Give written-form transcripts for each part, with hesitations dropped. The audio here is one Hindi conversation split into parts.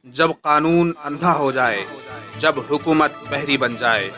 जब कानून अंधा हो जाए, जब हुकूमत बहरी बन जाए,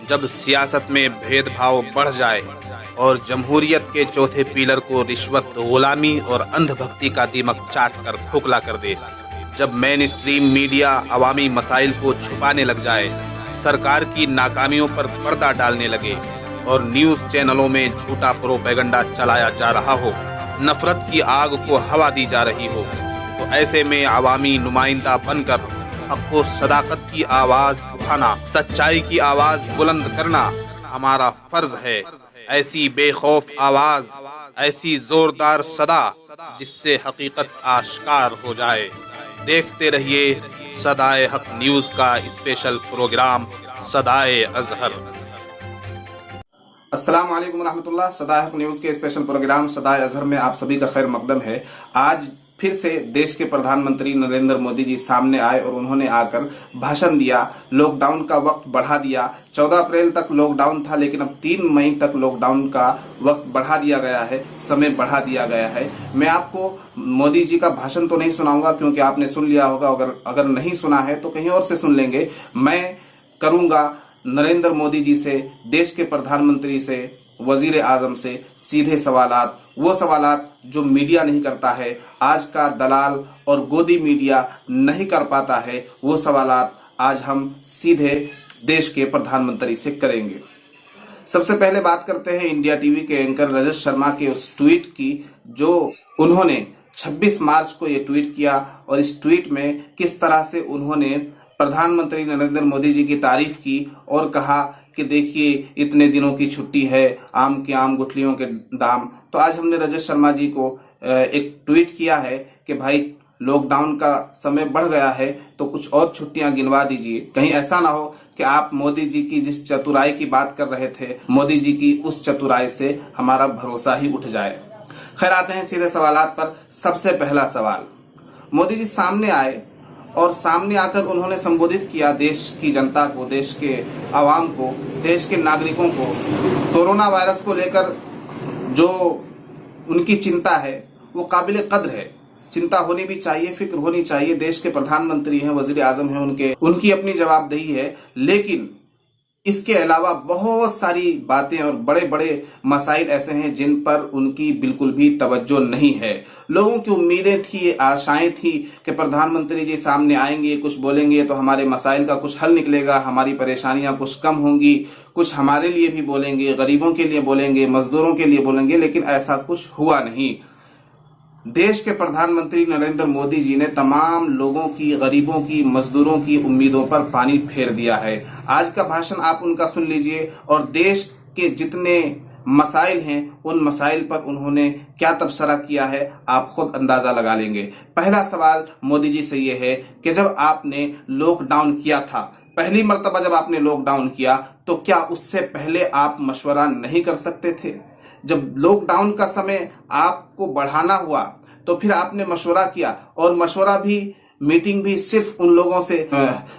जब सियासत में भेदभाव बढ़ जाए और जमहूरियत के चौथे पिलर को रिश्वत, गुलामी और अंधभक्ति का दीमक चाट कर खोखला कर दे, जब मेन स्ट्रीम मीडिया अवामी मसाइल को छुपाने लग जाए, सरकार की नाकामियों पर पर्दा डालने लगे और न्यूज़ चैनलों में झूठा प्रोपेगेंडा चलाया जा रहा हो, नफरत की आग को हवा दी जा रही हो, तो ऐसे में अवामी नुमाइंदा बनकर हक व सदाकत की आवाज़ उठाना, सच्चाई की आवाज़ बुलंद करना हमारा फर्ज है। ऐसी बेखौफ आवाज़, ऐसी जोरदार सदा जिससे हकीकत आश्कार हो जाए। देखते रहिए सदाए हक न्यूज़ का स्पेशल प्रोग्राम सदाए अजहर। अस्सलाम वालेकुम रहमतुल्लाह। सदाए हक न्यूज़ के स्पेशल प्रोग्राम सदाए अजहर में आप सभी का खैर मकदम है। आज फिर से देश के प्रधानमंत्री नरेंद्र मोदी जी सामने आए और उन्होंने आकर भाषण दिया। लॉकडाउन का वक्त बढ़ा दिया। 14 अप्रैल तक लॉकडाउन था, लेकिन अब 3 मई तक लॉकडाउन का वक्त बढ़ा दिया गया है, समय बढ़ा दिया गया है। मैं आपको मोदी जी का भाषण तो नहीं सुनाऊंगा क्योंकि आपने सुन लिया होगा। अगर नहीं सुना है तो कहीं और से सुन लेंगे। मैं करूंगा नरेंद्र मोदी जी से, देश के प्रधानमंत्री से, वजीर आजम से सीधे सवालात, वो सवालात जो मीडिया नहीं करता है, आज का दलाल और गोदी मीडिया नहीं कर पाता है, वो सवालात आज हम सीधे देश के प्रधानमंत्री से करेंगे। सबसे पहले बात करते हैं इंडिया टीवी के एंकर रजत शर्मा के उस ट्वीट की जो उन्होंने 26 मार्च को ये ट्वीट किया, और इस ट्वीट में किस तरह से उन्होंने प्रधानमंत्री नरेंद्र मोदी जी की तारीफ की और कहा कि देखिए इतने दिनों की छुट्टी है, आम के आम गुठलियों के दाम। तो आज हमने रजत शर्मा जी को एक ट्वीट किया है कि भाई लॉकडाउन का समय बढ़ गया है तो कुछ और छुट्टियां गिनवा दीजिए। कहीं ऐसा ना हो कि आप मोदी जी की जिस चतुराई की बात कर रहे थे, मोदी जी की उस चतुराई से हमारा भरोसा ही उठ जाए। खैर, आते हैं सीधे सवालात पर। सबसे पहला सवाल, मोदी जी सामने आए और सामने आकर उन्होंने संबोधित किया देश की जनता को, देश के आवाम को, देश के नागरिकों को। कोरोना वायरस को लेकर जो उनकी चिंता है वो काबिल कद्र है। चिंता होनी भी चाहिए, फिक्र होनी चाहिए। देश के प्रधानमंत्री हैं, वजीर आजम हैं, उनकी अपनी जवाबदेही है। लेकिन इसके अलावा बहुत सारी बातें और बड़े बड़े मसाइल ऐसे हैं जिन पर उनकी बिल्कुल भी तवज्जो नहीं है। लोगों की उम्मीदें थी, आशाएं थी कि प्रधानमंत्री जी सामने आएंगे, कुछ बोलेंगे तो हमारे मसाइल का कुछ हल निकलेगा, हमारी परेशानियां कुछ कम होंगी, कुछ हमारे लिए भी बोलेंगे, गरीबों के लिए बोलेंगे, मजदूरों के लिए बोलेंगे। लेकिन ऐसा कुछ हुआ नहीं। देश के प्रधानमंत्री नरेंद्र मोदी जी ने तमाम लोगों की, गरीबों की, मजदूरों की उम्मीदों पर पानी फेर दिया है। आज का भाषण आप उनका सुन लीजिए और देश के जितने मसाइल हैं उन मसाइल पर उन्होंने क्या तबसरा किया है आप खुद अंदाजा लगा लेंगे। पहला सवाल मोदी जी से यह है कि जब आपने लॉकडाउन किया था, पहली मर्तबा जब आपने लॉकडाउन किया, तो क्या उससे पहले आप मशवरा नहीं कर सकते थे? जब लॉकडाउन का समय आपको बढ़ाना हुआ तो फिर आपने मशवरा किया, और मशवरा भी, मीटिंग भी सिर्फ उन लोगों से,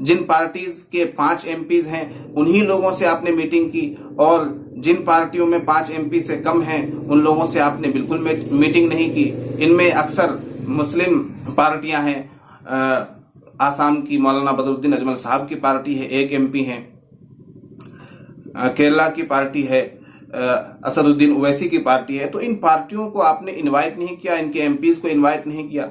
जिन पार्टीज के 5 एमपीज हैं उन्हीं लोगों से आपने मीटिंग की, और जिन पार्टियों में 5 एमपी से कम हैं उन लोगों से आपने बिल्कुल मीटिंग नहीं की। इनमें अक्सर मुस्लिम पार्टियां हैं। आसाम की मौलाना बदरुद्दीन अजमल साहब की पार्टी है, 1 एमपी हैं। केरला की पार्टी है, असदुद्दीन ओवैसी की पार्टी है। तो इन पार्टियों को आपने इनवाइट नहीं किया, इनके एमपीज को इनवाइट नहीं किया।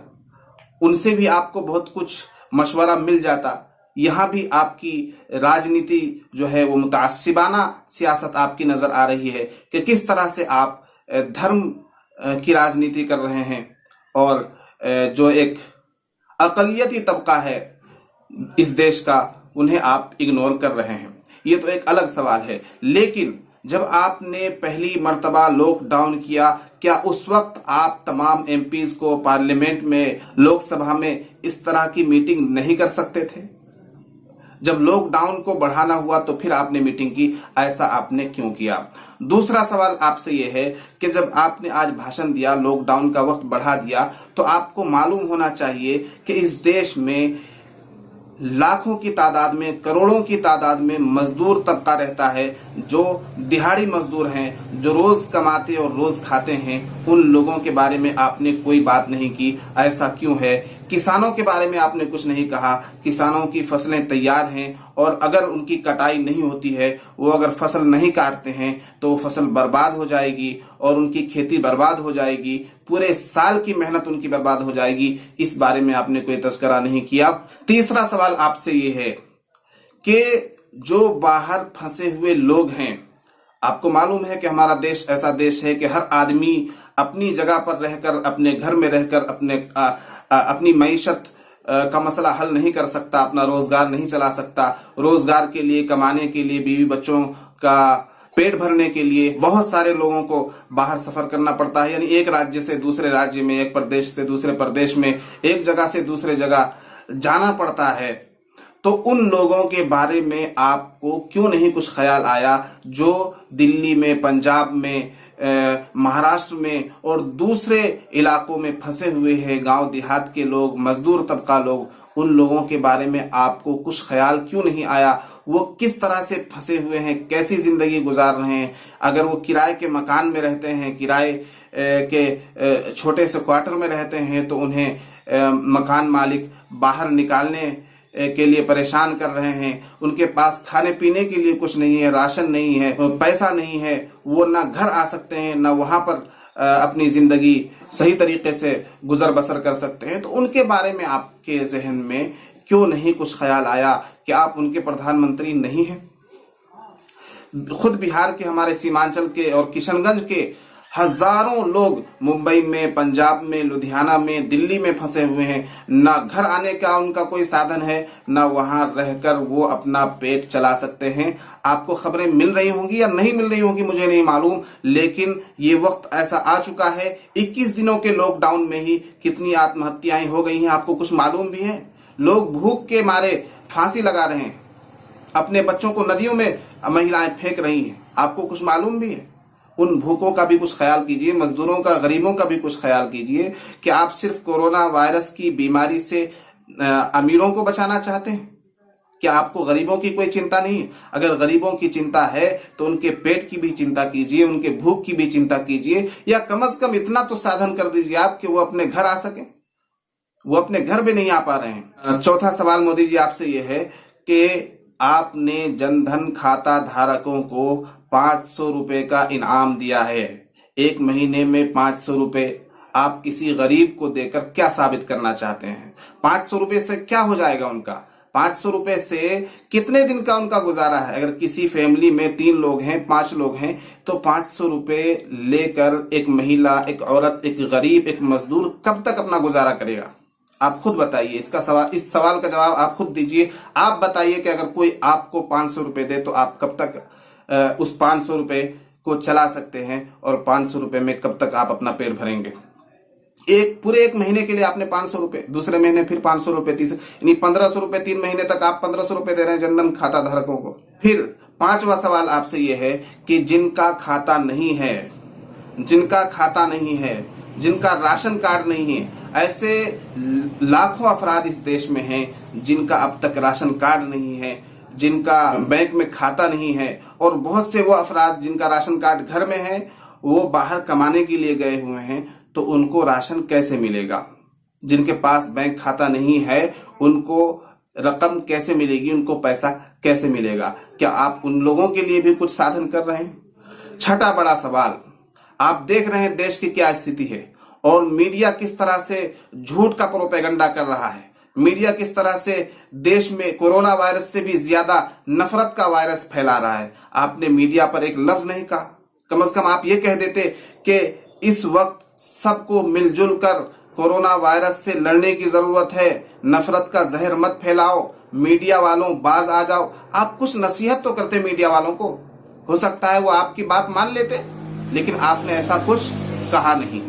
उनसे भी आपको बहुत कुछ मशवरा मिल जाता। यहां भी आपकी राजनीति जो है वो मुतासिबाना सियासत आपकी नजर आ रही है कि किस तरह से आप धर्म की राजनीति कर रहे हैं, और जो एक अकलियती तबका है इस देश का, उन्हें आप इग्नोर कर रहे हैं। ये तो एक अलग सवाल है। लेकिन जब आपने पहली मर्तबा लॉकडाउन किया, क्या उस वक्त आप तमाम एमपीज को पार्लियामेंट में, लोकसभा में इस तरह की मीटिंग नहीं कर सकते थे? जब लॉकडाउन को बढ़ाना हुआ तो फिर आपने मीटिंग की, ऐसा आपने क्यों किया? दूसरा सवाल आपसे यह है कि जब आपने आज भाषण दिया, लॉकडाउन का वक्त बढ़ा दिया, तो आपको मालूम होना चाहिए कि इस देश में लाखों की तादाद में, करोड़ों की तादाद में मजदूर तबका रहता है, जो दिहाड़ी मजदूर हैं, जो रोज कमाते और रोज खाते हैं। उन लोगों के बारे में आपने कोई बात नहीं की। ऐसा क्यों है? किसानों के बारे में आपने कुछ नहीं कहा। किसानों की फसलें तैयार हैं और अगर उनकी कटाई नहीं होती है, वो अगर फसल नहीं काटते हैं तो फसल बर्बाद हो जाएगी और उनकी खेती बर्बाद हो जाएगी, पूरे साल की मेहनत उनकी बर्बाद हो जाएगी। इस बारे में आपने कोई तस्करा नहीं किया। तीसरा सवाल आपसे ये है कि जो बाहर फंसे हुए लोग हैं, आपको मालूम है कि हमारा देश ऐसा देश है कि हर आदमी अपनी जगह पर रहकर, अपने घर में रहकर अपनी मईशत का मसला हल नहीं कर सकता, अपना रोजगार नहीं चला सकता। रोजगार के लिए, कमाने के लिए, बीवी बच्चों का पेट भरने के लिए बहुत सारे लोगों को बाहर सफर करना पड़ता है, यानी एक राज्य से दूसरे राज्य में, एक प्रदेश से दूसरे प्रदेश में, एक जगह से दूसरे जगह जाना पड़ता है। तो उन लोगों के बारे में आपको क्यों नहीं कुछ ख्याल आया जो दिल्ली में, पंजाब में, महाराष्ट्र में और दूसरे इलाकों में फंसे हुए हैं, गांव देहात के लोग, मजदूर तबका लोग, उन लोगों के बारे में आपको कुछ ख्याल क्यों नहीं आया? वो किस तरह से फंसे हुए हैं, कैसी जिंदगी गुजार रहे हैं? अगर वो किराए के मकान में रहते हैं, किराए के छोटे से क्वार्टर में रहते हैं, तो उन्हें मकान मालिक बाहर निकालने के लिए परेशान कर रहे हैं। उनके पास खाने पीने के लिए कुछ नहीं है, राशन नहीं है, पैसा नहीं है, वो ना घर आ सकते हैं, ना वहां पर अपनी जिंदगी सही तरीके से गुजर बसर कर सकते हैं। तो उनके बारे में आपके जहन में क्यों नहीं कुछ ख्याल आया कि आप उनके प्रधानमंत्री नहीं हैं? खुद बिहार के, हमारे सीमांचल के और किशनगंज के हजारों लोग मुंबई में, पंजाब में, लुधियाना में, दिल्ली में फंसे हुए हैं। ना घर आने का उनका कोई साधन है, ना वहां रहकर वो अपना पेट चला सकते हैं। आपको खबरें मिल रही होंगी या नहीं मिल रही होंगी मुझे नहीं मालूम, लेकिन ये वक्त ऐसा आ चुका है। 21 दिनों के लॉकडाउन में ही कितनी आत्महत्याएं हो गई हैं, आपको कुछ मालूम भी है? लोग भूख के मारे फांसी लगा रहे हैं, अपने बच्चों को नदियों में महिलाएं फेंक रही हैं, आपको कुछ मालूम भी है? उन भूखों का भी कुछ ख्याल कीजिए, मजदूरों का, गरीबों का भी कुछ ख्याल कीजिए। कि आप सिर्फ कोरोना वायरस की बीमारी से अमीरों को बचाना चाहते हैं? क्या आपको गरीबों की कोई चिंता नहीं है? अगर गरीबों की चिंता है तो उनके पेट की भी चिंता कीजिए, उनके भूख की भी चिंता कीजिए, या कम से कम इतना तो साधन कर दीजिए आप कि वो अपने घर आ सके। वो अपने घर भी नहीं आ पा रहे हैं। चौथा सवाल मोदी जी आपसे ये है कि आपने जनधन खाता धारकों को 500 रुपए का इनाम दिया है। एक महीने में 500 रुपए आप किसी गरीब को देकर क्या साबित करना चाहते हैं? 500 रुपए से क्या हो जाएगा उनका? 500 रुपए से कितने दिन का उनका गुजारा है? अगर किसी फैमिली में 3 लोग हैं, 5 लोग हैं, तो 500 रुपए लेकर एक महिला, एक औरत, एक गरीब, एक मजदूर कब तक अपना गुजारा करेगा? आप खुद बताइए। इस सवाल का जवाब आप खुद दीजिए। आप बताइए कि अगर कोई आपको 500 रुपए दे तो आप कब तक उस 500 रुपए को चला सकते हैं, और 500 रुपए में कब तक आप अपना पेट भरेंगे? पूरे एक महीने के लिए आपने 500 रुपए, दूसरे महीने फिर 500 रुपए, तीसरे, यानी 1500 रुपए, 3 महीने तक आप 1500 रुपए दे रहे हैं जनधन खाता धारकों को। फिर 5वां सवाल आपसे यह है कि जिनका खाता नहीं है, जिनका राशन कार्ड नहीं है, ऐसे लाखों अफराद इस देश में हैं जिनका अब तक राशन कार्ड नहीं है, जिनका बैंक में खाता नहीं है, और बहुत से वो अफराद जिनका राशन कार्ड घर में है, वो बाहर कमाने के लिए गए हुए हैं, तो उनको राशन कैसे मिलेगा? जिनके पास बैंक खाता नहीं है, उनको रकम कैसे मिलेगी? उनको पैसा कैसे मिलेगा? क्या आप उन लोगों के लिए भी कुछ साधन कर रहे हैं? छठा बड़ा सवाल, आप देख रहे हैं देश की क्या स्थिति है और मीडिया किस तरह से झूठ का प्रोपेगेंडा कर रहा है। मीडिया किस तरह से देश में कोरोना वायरस से भी ज्यादा नफरत का वायरस फैला रहा है। आपने मीडिया पर एक लफ्ज नहीं कहा। कम से कम आप ये कह देते कि इस वक्त सबको मिलजुल कर कोरोना वायरस से लड़ने की जरूरत है, नफरत का जहर मत फैलाओ, मीडिया वालों बाज आ जाओ। आप कुछ नसीहत तो करते मीडिया वालों को, हो सकता है वो आपकी बात मान लेते, लेकिन आपने ऐसा कुछ कहा नहीं।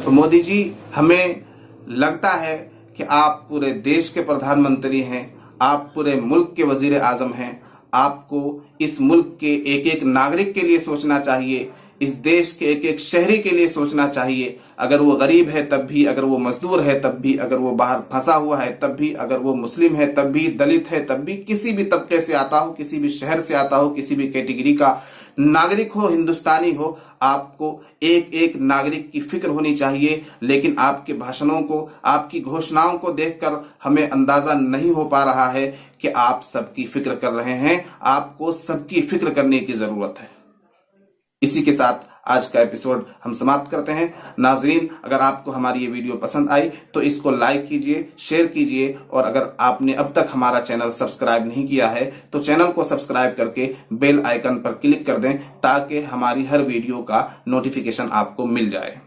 तो मोदी जी, हमें लगता है कि आप पूरे देश के प्रधानमंत्री हैं, आप पूरे मुल्क के वजीर आजम हैं। आपको इस मुल्क के एक एक नागरिक के लिए सोचना चाहिए इस देश के एक एक शहरी के लिए सोचना चाहिए। अगर वो गरीब है तब भी, अगर वो मजदूर है तब भी, अगर वो बाहर फंसा हुआ है तब भी, अगर वो मुस्लिम है तब भी, दलित है तब भी, किसी भी तबके से आता हो, किसी भी शहर से आता हो, किसी भी कैटेगरी का नागरिक हो, हिंदुस्तानी हो, आपको एक एक नागरिक की फिक्र होनी चाहिए। लेकिन आपके भाषणों को, आपकी घोषणाओं को देखकर हमें अंदाजा नहीं हो पा रहा है कि आप सबकी फिक्र कर रहे हैं। आपको सबकी फिक्र करने की जरूरत है। इसी के साथ आज का एपिसोड हम समाप्त करते हैं। नाजरीन, अगर आपको हमारी ये वीडियो पसंद आई तो इसको लाइक कीजिए, शेयर कीजिए, और अगर आपने अब तक हमारा चैनल सब्सक्राइब नहीं किया है तो चैनल को सब्सक्राइब करके बेल आइकन पर क्लिक कर दें ताकि हमारी हर वीडियो का नोटिफिकेशन आपको मिल जाए।